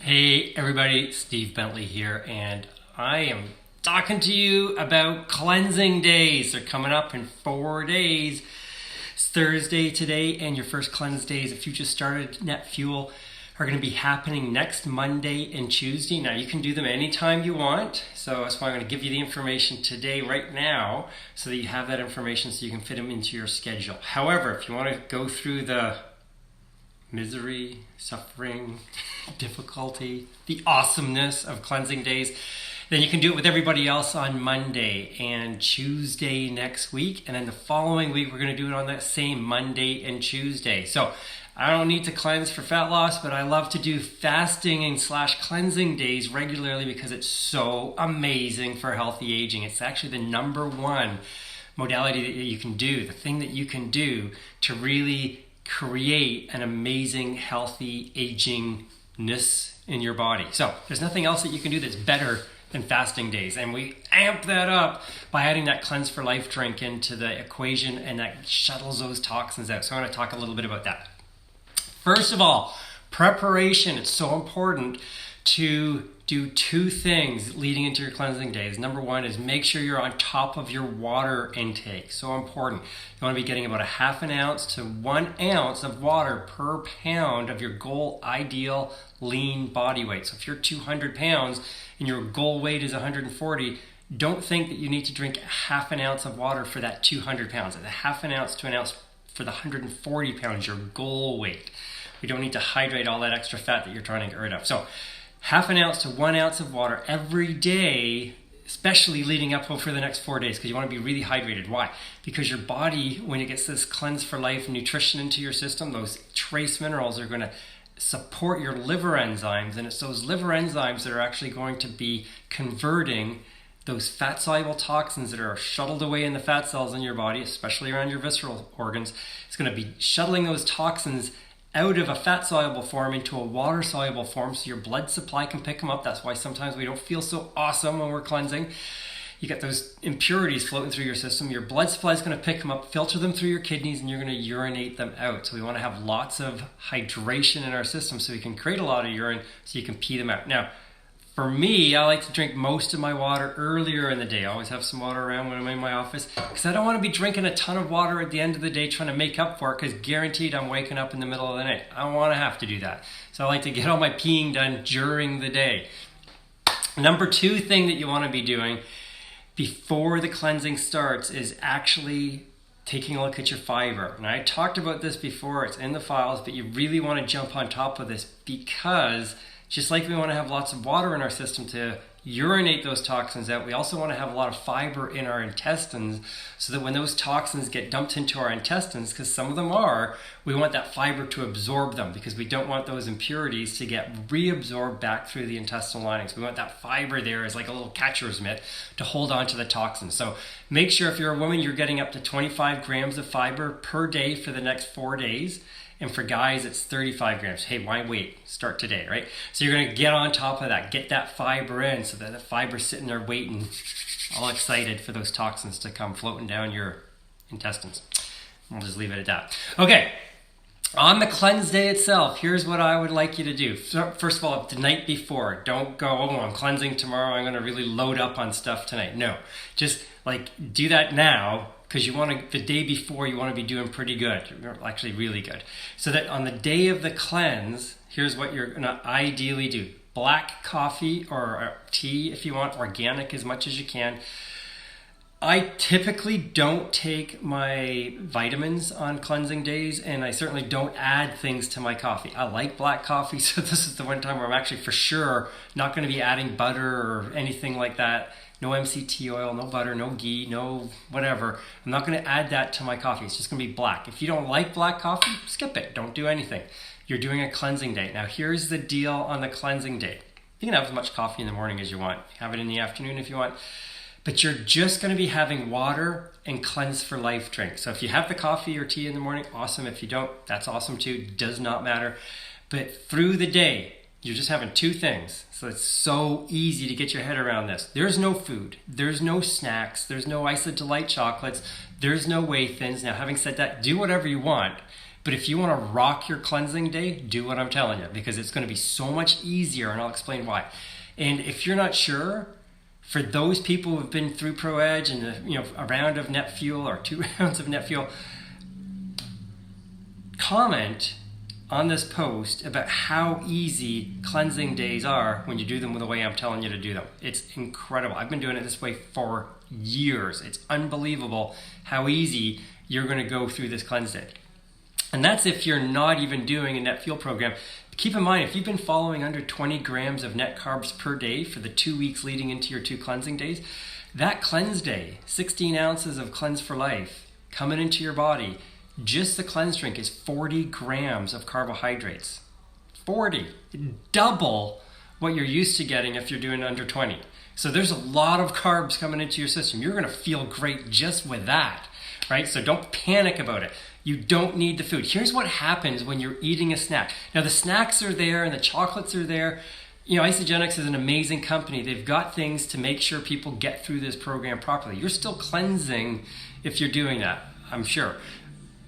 Hey everybody, Steve Bentley here, and I am talking to you about cleansing days. They're coming up in 4 days. It's Thursday today, and your first cleanse days, if you just started Net Fuel, are going to be happening next Monday and Tuesday. Now, you can do them anytime you want, so that's why I'm going to give you the information today, right now, so that you have that information so you can fit them into your schedule. However, if you want to go through the misery, suffering, difficulty, the awesomeness of cleansing days, then you can do it with everybody else on Monday and Tuesday next week. And then the following week, we're going to do it on that same Monday and Tuesday. So I don't need to cleanse for fat loss, but I love to do fasting and / cleansing days regularly because it's so amazing for healthy aging. It's actually the number one modality that you can do, the thing that you can do to really create an amazing, healthy agingness in your body. So there's nothing else that you can do that's better than fasting days. And we amp that up by adding that Cleanse for Life drink into the equation, and that shuttles those toxins out. So I want to talk a little bit about that. First of all, preparation. It's so important to do two things leading into your cleansing days. Number one is make sure you're on top of your water intake. So important. You want to be getting about 1/2 ounce to 1 ounce of water per pound of your goal ideal lean body weight. So if you're 200 pounds and your goal weight is 140, don't think that you need to drink 1/2 ounce of water for that 200 pounds. At 1/2 ounce to 1 ounce for the 140 pounds, your goal weight. We don't need to hydrate all that extra fat that you're trying to get rid of. So 1/2 ounce to 1 ounce of water every day, especially leading up for the next 4 days, because you want to be really hydrated. Why? Because your body, when it gets this Cleanse for Life nutrition into your system, those trace minerals are going to support your liver enzymes, and it's those liver enzymes that are actually going to be converting those fat-soluble toxins that are shuttled away in the fat cells in your body, especially around your visceral organs. It's going to be shuttling those toxins out of a fat-soluble form into a water-soluble form so your blood supply can pick them up. That's why sometimes we don't feel so awesome when we're cleansing. You get those impurities floating through your system. Your blood supply is going to pick them up, filter them through your kidneys, and you're going to urinate them out. So we want to have lots of hydration in our system so we can create a lot of urine so you can pee them out. Now, for me, I like to drink most of my water earlier in the day. I always have some water around when I'm in my office because I don't want to be drinking a ton of water at the end of the day trying to make up for it, because guaranteed I'm waking up in the middle of the night. I don't want to have to do that. So I like to get all my peeing done during the day. Number two thing that you want to be doing before the cleansing starts is actually taking a look at your fiber. And I talked about this before, it's in the files, but you really want to jump on top of this, because just like we want to have lots of water in our system to urinate those toxins out, we also want to have a lot of fiber in our intestines so that when those toxins get dumped into our intestines, because some of them are, we want that fiber to absorb them, because we don't want those impurities to get reabsorbed back through the intestinal linings. We want that fiber there as like a little catcher's mitt to hold on to the toxins. So make sure if you're a woman, you're getting up to 25 grams of fiber per day for the next 4 days. And for guys, it's 35 grams. Hey, why wait? Start today, right? So you're going to get on top of that, get that fiber in so that the fiber's sitting there waiting, all excited for those toxins to come floating down your intestines. We'll just leave it at that. Okay, on the cleanse day itself, here's what I would like you to do. First of all, the night before, don't go, oh, I'm cleansing tomorrow, I'm going to really load up on stuff tonight. No, just like do that now, because you want to, the day before, you want to be doing pretty good, actually really good. So that on the day of the cleanse, here's what you're going to ideally do. Black coffee or tea, if you want, organic as much as you can. I typically don't take my vitamins on cleansing days, and I certainly don't add things to my coffee. I like black coffee, so this is the one time where I'm actually for sure not going to be adding butter or anything like that. No MCT oil, no butter, no ghee, no whatever. I'm not going to add that to my coffee. It's just going to be black. If you don't like black coffee, skip it. Don't do anything. You're doing a cleansing day. Now, here's the deal on the cleansing day. You can have as much coffee in the morning as you want. Have it in the afternoon if you want. But you're just going to be having water and Cleanse for Life drink. So if you have the coffee or tea in the morning, awesome. If you don't, that's awesome too. Does not matter. But through the day, you're just having two things. So it's so easy to get your head around this. There's no food. There's no snacks. There's no Ice of Delight chocolates. There's no whey thins. Now, having said that, do whatever you want. But if you want to rock your cleansing day, do what I'm telling you, because it's going to be so much easier, and I'll explain why. And if you're not sure, for those people who've been through Pro Edge and a round of net fuel or 2 rounds of net fuel, comment on this post about how easy cleansing days are when you do them the way I'm telling you to do them. It's incredible. I've been doing it this way for years. It's unbelievable how easy you're going to go through this cleanse day. And that's if you're not even doing a net fuel program. Keep in mind, if you've been following under 20 grams of net carbs per day for the 2 weeks leading into your 2 cleansing days, that cleanse day, 16 ounces of Cleanse for Life coming into your body, just the cleanse drink is 40 grams of carbohydrates. 40. Double what you're used to getting if you're doing under 20. So there's a lot of carbs coming into your system. You're going to feel great just with that, right? So don't panic about it. You don't need the food. Here's what happens when you're eating a snack. Now the snacks are there and the chocolates are there. Isagenix is an amazing company. They've got things to make sure people get through this program properly. You're still cleansing if you're doing that, I'm sure.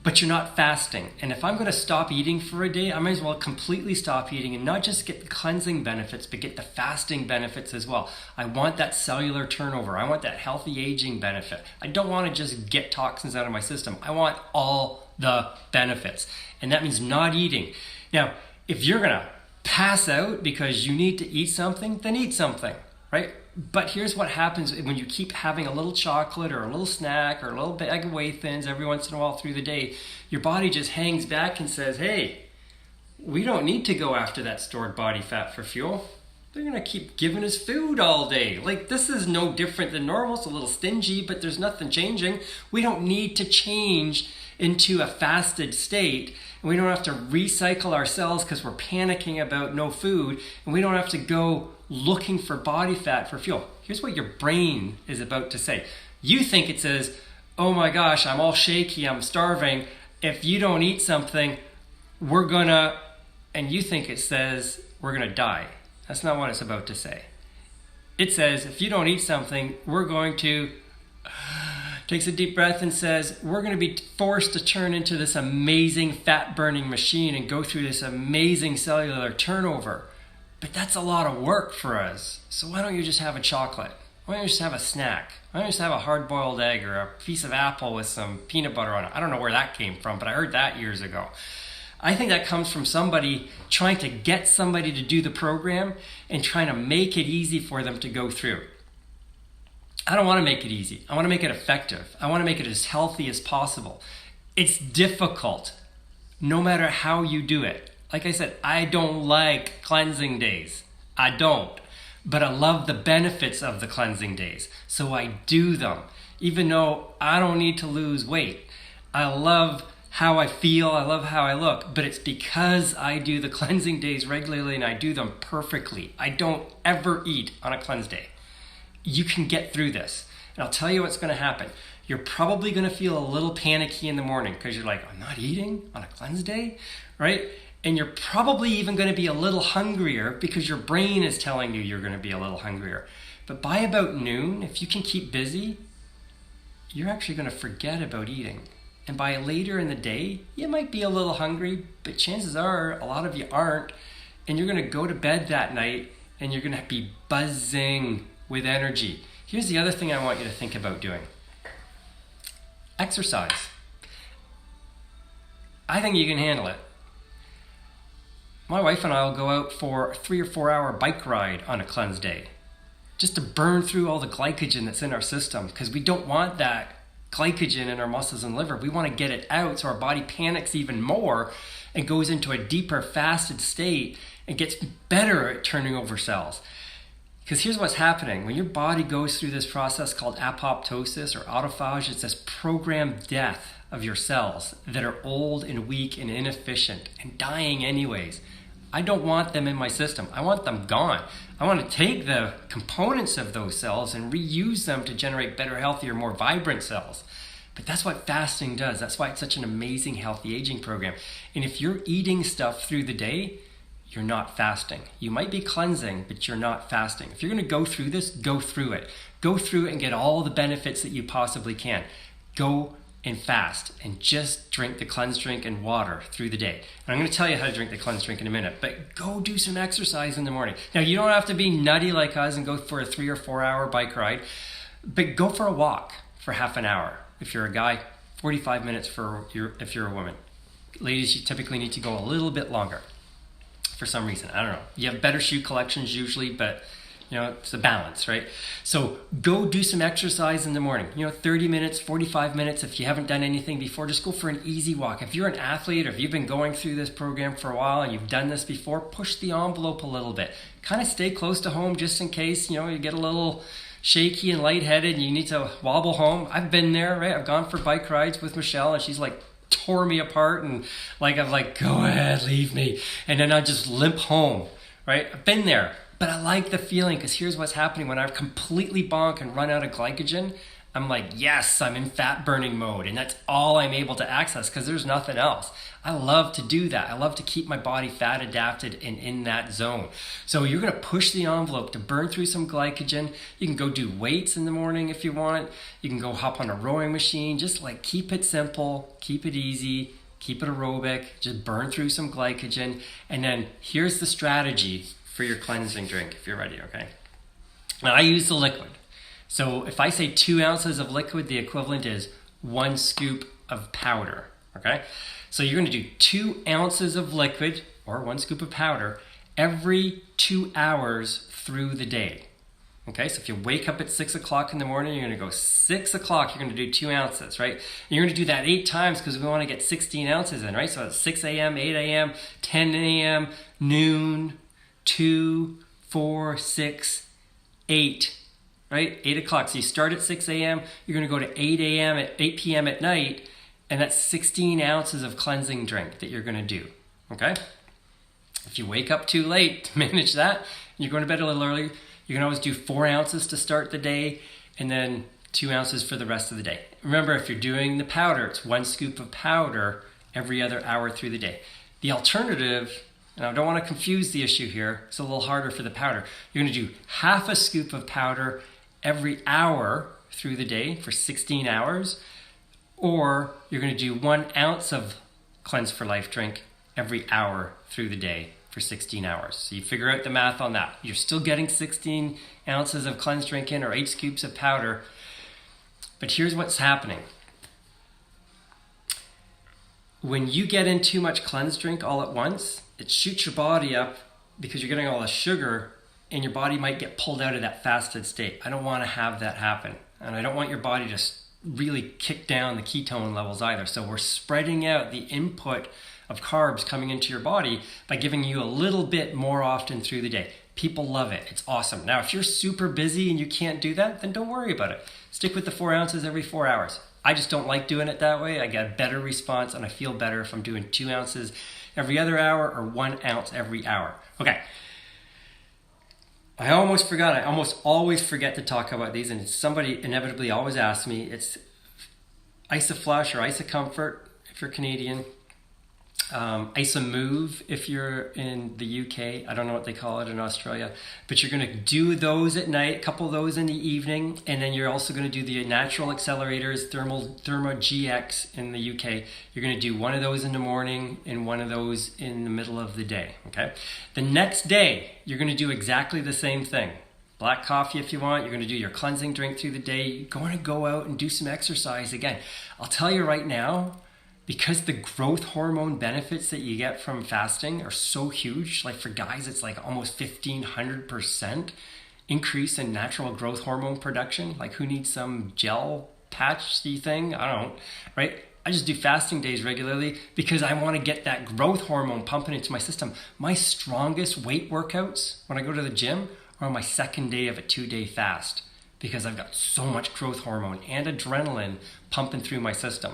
But you're not fasting. And if I'm going to stop eating for a day, I might as well completely stop eating and not just get the cleansing benefits, but get the fasting benefits as well. I want that cellular turnover. I want that healthy aging benefit. I don't want to just get toxins out of my system. I want all the benefits. And that means not eating. Now, if you're going to pass out because you need to eat something, then eat something, right? But here's what happens when you keep having a little chocolate or a little snack or a little bag of whey thins every once in a while through the day. Your body just hangs back and says, hey, we don't need to go after that stored body fat for fuel. They're going to keep giving us food all day. Like, this is no different than normal. It's a little stingy, but there's nothing changing. We don't need to change into a fasted state. And we don't have to recycle our cells because we're panicking about no food. And we don't have to go looking for body fat for fuel. Here's what your brain is about to say. You think it says, oh my gosh, I'm all shaky, I'm starving. If you don't eat something, we're gonna, and you think it says, we're gonna die. That's not what it's about to say. It says, if you don't eat something, we're going to, takes a deep breath and says, we're going to be forced to turn into this amazing fat burning machine and go through this amazing cellular turnover. But that's a lot of work for us. So why don't you just have a chocolate? Why don't you just have a snack? Why don't you just have a hard-boiled egg or a piece of apple with some peanut butter on it? I don't know where that came from, but I heard that years ago. I think that comes from somebody trying to get somebody to do the program and trying to make it easy for them to go through. I don't want to make it easy. I want to make it effective. I want to make it as healthy as possible. It's difficult, no matter how you do it. Like I said, I don't like cleansing days. I don't. But I love the benefits of the cleansing days. So I do them, even though I don't need to lose weight. I love how I feel. I love how I look. But it's because I do the cleansing days regularly and I do them perfectly. I don't ever eat on a cleanse day. You can get through this. And I'll tell you what's going to happen. You're probably going to feel a little panicky in the morning because you're like, I'm not eating on a cleanse day, right? And you're probably even going to be a little hungrier because your brain is telling you you're going to be a little hungrier. But by about noon, if you can keep busy, you're actually going to forget about eating. And by later in the day, you might be a little hungry, but chances are a lot of you aren't. And you're going to go to bed that night and you're going to be buzzing with energy. Here's the other thing I want you to think about doing. Exercise. I think you can handle it. My wife and I will go out for a 3 or 4 hour bike ride on a cleanse day just to burn through all the glycogen that's in our system because we don't want that glycogen in our muscles and liver. We want to get it out so our body panics even more and goes into a deeper fasted state and gets better at turning over cells. Because here's what's happening. When your body goes through this process called apoptosis or autophagy, it's this programmed death of your cells that are old and weak and inefficient and dying anyways. I don't want them in my system. I want them gone. I want to take the components of those cells and reuse them to generate better, healthier, more vibrant cells. But that's what fasting does. That's why it's such an amazing healthy aging program. And if you're eating stuff through the day, you're not fasting. You might be cleansing, but you're not fasting. If you're going to go through this, go through it. Go through it and get all the benefits that you possibly can. Go and fast and just drink the cleanse drink and water through the day. And I'm going to tell you how to drink the cleanse drink in a minute, but go do some exercise in the morning. Now, you don't have to be nutty like us and go for a 3 or 4 hour bike ride, but go for a walk for half an hour. If you're a guy, 45 minutes if you're a woman. Ladies, you typically need to go a little bit longer for some reason. I don't know. You have better shoe collections usually, but it's a balance, right? So go do some exercise in the morning. 30 minutes, 45 minutes. If you haven't done anything before, just go for an easy walk. If you're an athlete or if you've been going through this program for a while and you've done this before, push the envelope a little bit. Kind of stay close to home just in case, you get a little shaky and lightheaded and you need to wobble home. I've been there, right? I've gone for bike rides with Michelle and she's like tore me apart and I'm like, go ahead, leave me. And then I just limp home, right? I've been there. But I like the feeling because here's what's happening when I completely bonk and run out of glycogen. I'm like, yes, I'm in fat burning mode. And that's all I'm able to access because there's nothing else. I love to do that. I love to keep my body fat adapted and in that zone. So you're going to push the envelope to burn through some glycogen. You can go do weights in the morning if you want. You can go hop on a rowing machine. Just keep it simple, keep it easy, keep it aerobic, just burn through some glycogen. And then here's the strategy for your cleansing drink if you're ready, okay? Now I use the liquid. So if I say 2 ounces of liquid, the equivalent is 1 scoop of powder, okay? So you're gonna do 2 ounces of liquid or 1 scoop of powder every 2 hours through the day, okay? So if you wake up at 6 o'clock in the morning, you're gonna go 6 o'clock, you're gonna do 2 ounces, right? And you're gonna do that 8 times because we wanna get 16 ounces in, right? So it's 6 a.m., 8 a.m., 10 a.m., noon, 2, 4, 6, 8, right? 8 o'clock. So you start at 6 a.m., you're going to go to 8 a.m. at 8 p.m. at night, and that's 16 ounces of cleansing drink that you're going to do, okay? If you wake up too late to manage that, and you're going to bed a little early, you can always do 4 ounces to start the day, and then 2 ounces for the rest of the day. Remember, if you're doing the powder, it's 1 scoop of powder every other hour through the day. The alternative, and I don't want to confuse the issue here, it's a little harder for the powder. You're going to do half a scoop of powder every hour through the day for 16 hours, or you're going to do 1 ounce of Cleanse for Life drink every hour through the day for 16 hours. So you figure out the math on that. You're still getting 16 ounces of cleanse drink in or 8 scoops of powder, but here's what's happening. When you get in too much cleanse drink all at once, it shoots your body up because you're getting all the sugar and your body might get pulled out of that fasted state. I don't want to have that happen. And I don't want your body to really kick down the ketone levels either. So we're spreading out the input of carbs coming into your body by giving you a little bit more often through the day. People love it. It's awesome. Now, if you're super busy and you can't do that, then don't worry about it. Stick with the 4 ounces every 4 hours. I just don't like doing it that way. I get a better response and I feel better if I'm doing 2 ounces every other hour or 1 ounce every hour. Okay. I almost forgot. I almost always forget to talk about these, and somebody inevitably always asks me. It's Isoflush or Isocomfort if you're Canadian. Isomove if you're in the UK. I don't know what they call it in Australia, but you're going to do those at night, a couple of those in the evening, and then you're also going to do the natural accelerators, Thermo GX in the UK. You're going to do one of those in the morning and one of those in the middle of the day, okay? The next day, you're going to do exactly the same thing. Black coffee if you want. You're going to do your cleansing drink through the day. You're going to go out and do some exercise again. I'll tell you right now, because the growth hormone benefits that you get from fasting are so huge, like for guys, it's like almost 1,500% increase in natural growth hormone production. Like who needs some gel patchy thing? I don't, right? I just do fasting days regularly because I want to get that growth hormone pumping into my system. My strongest weight workouts when I go to the gym are on my second day of a 2-day fast because I've got so much growth hormone and adrenaline pumping through my system.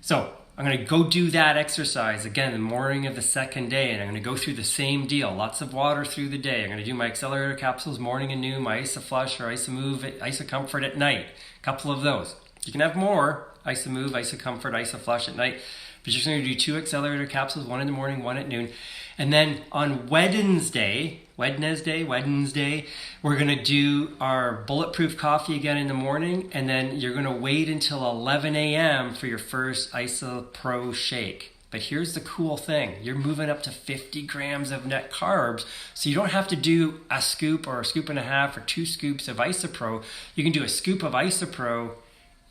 So I'm going to go do that exercise again the morning of the second day, and I'm going to go through the same deal. Lots of water through the day. I'm going to do my accelerator capsules morning and noon, my Isoflush or Isomove, Isocomfort at night. A couple of those. You can have more Isomove, Isocomfort, Isoflush at night, but you're just going to do 2 accelerator capsules, one in the morning, one at noon. And then on Wednesday, we're going to do our bulletproof coffee again in the morning, and then you're going to wait until 11 a.m. for your first IsoPro shake. But here's the cool thing. You're moving up to 50 grams of net carbs, so you don't have to do a scoop or a scoop and a half or 2 scoops of IsoPro. You can do a scoop of IsoPro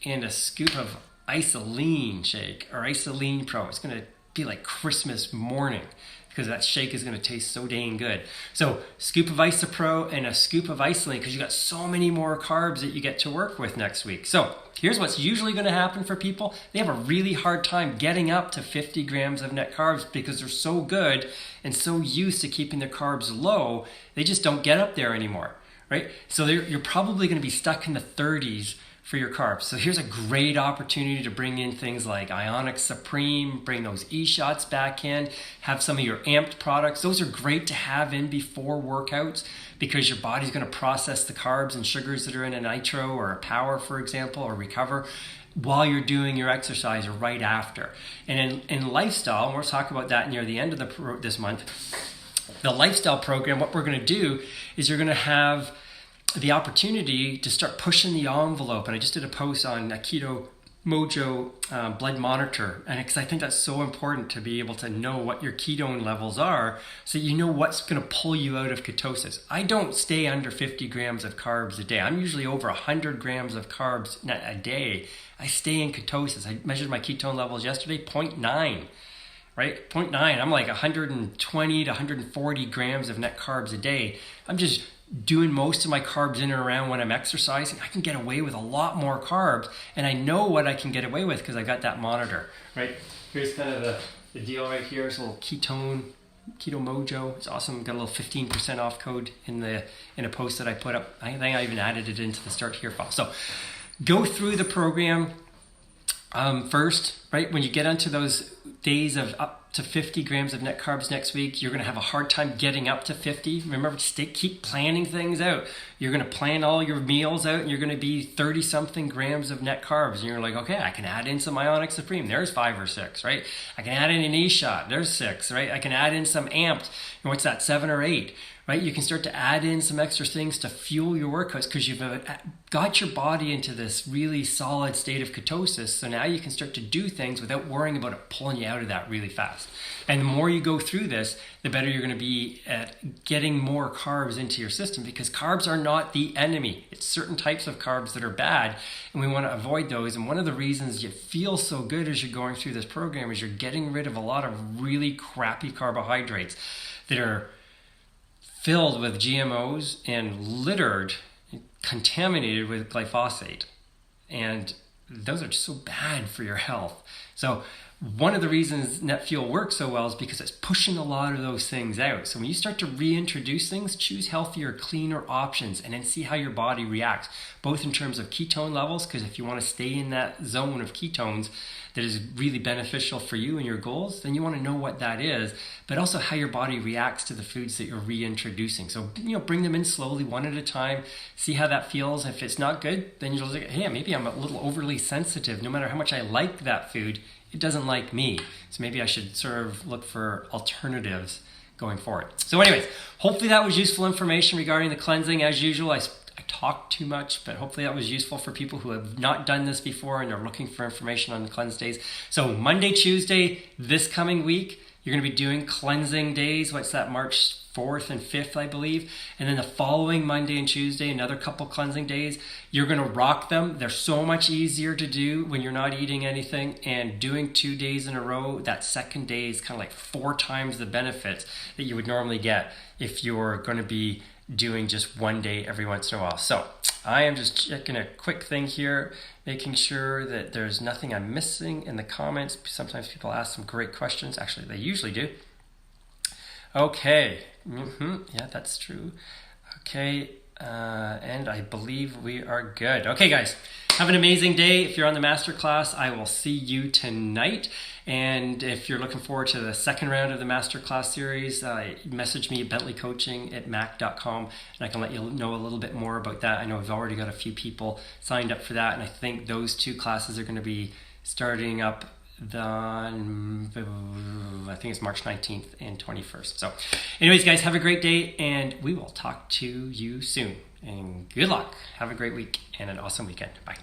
and a scoop of Isoline shake or Isoline Pro. It's going to be like Christmas morning because that shake is going to taste so dang good. So scoop of IsoPro and a scoop of Isoline, because you got so many more carbs that you get to work with next week. So here's what's usually going to happen for people. They have a really hard time getting up to 50 grams of net carbs because they're so good and so used to keeping their carbs low, they just don't get up there anymore, right? So you're probably going to be stuck in the 30s for your carbs. So here's a great opportunity to bring in things like Ionic Supreme, bring those E-shots back in, have some of your amped products. Those are great to have in before workouts because your body's going to process the carbs and sugars that are in a nitro or a power, for example, or recover while you're doing your exercise or right after. And in lifestyle, and we'll talk about that near the end of this month, the lifestyle program, what we're going to do is you're going to have the opportunity to start pushing the envelope. And I just did a post on a Keto Mojo blood monitor, and because I think that's so important to be able to know what your ketone levels are so you know what's going to pull you out of ketosis. I don't stay under 50 grams of carbs a day. I'm usually over 100 grams of carbs a day. I stay in ketosis. I measured my ketone levels yesterday, 0.9. Right? 0.9. I'm like 120 to 140 grams of net carbs a day. I'm just doing most of my carbs in and around when I'm exercising. I can get away with a lot more carbs, and I know what I can get away with because I got that monitor, right? Here's kind of the deal right here. It's a little Keto Mojo. It's awesome. Got a little 15% off code in a post that I put up. I think I even added it into the Start Here file. So go through the program first, right? When you get onto those days of up to 50 grams of net carbs next week, you're going to have a hard time getting up to 50. Remember, keep planning things out. You're going to plan all your meals out, and you're going to be 30 something grams of net carbs. And you're like, okay, I can add in some Ionic Supreme. There's 5 or 6, right? I can add in an E-shot. There's 6, right? I can add in some amped. And what's that, 7 or 8? Right? You can start to add in some extra things to fuel your workouts because you've got your body into this really solid state of ketosis. So now you can start to do things without worrying about it pulling you out of that really fast. And the more you go through this, the better you're going to be at getting more carbs into your system, because carbs are not the enemy. It's certain types of carbs that are bad, and we want to avoid those. And one of the reasons you feel so good as you're going through this program is you're getting rid of a lot of really crappy carbohydrates that are filled with GMOs and littered, contaminated with glyphosate. And those are just so bad for your health. So one of the reasons NetFuel works so well is because it's pushing a lot of those things out. So when you start to reintroduce things, choose healthier, cleaner options, and then see how your body reacts, both in terms of ketone levels, because if you want to stay in that zone of ketones that is really beneficial for you and your goals, then you want to know what that is, but also how your body reacts to the foods that you're reintroducing. So, bring them in slowly, one at a time, see how that feels. If it's not good, then you'll say, hey, maybe I'm a little overly sensitive. No matter how much I like that food, it doesn't like me. So maybe I should look for alternatives going forward. So anyways, hopefully that was useful information regarding the cleansing. As usual, I talk too much, but hopefully that was useful for people who have not done this before and are looking for information on the cleanse days. So Monday, Tuesday, this coming week, you're going to be doing cleansing days. What's that, March 4th and 5th, I believe. And then the following Monday and Tuesday, another couple cleansing days. You're going to rock them. They're so much easier to do when you're not eating anything, and doing 2 days in a row, that second day is kind of like 4 times the benefits that you would normally get if you're going to be doing just 1 day every once in a while. So I am just checking a quick thing here, making sure that there's nothing I'm missing in the comments. Sometimes people ask some great questions. Actually, they usually do. Okay. Yeah, that's true. Okay. And I believe we are good. Okay, guys, have an amazing day. If you're on the masterclass, I will see you tonight. And if you're looking forward to the second round of the masterclass series, message me at bentleycoaching@mac.com, and I can let you know a little bit more about that. I know we've already got a few people signed up for that, and I think those 2 classes are going to be starting up I think it's March 19th and 21st. So anyways, guys, have a great day, and we will talk to you soon. And good luck. Have a great week and an awesome weekend. Bye.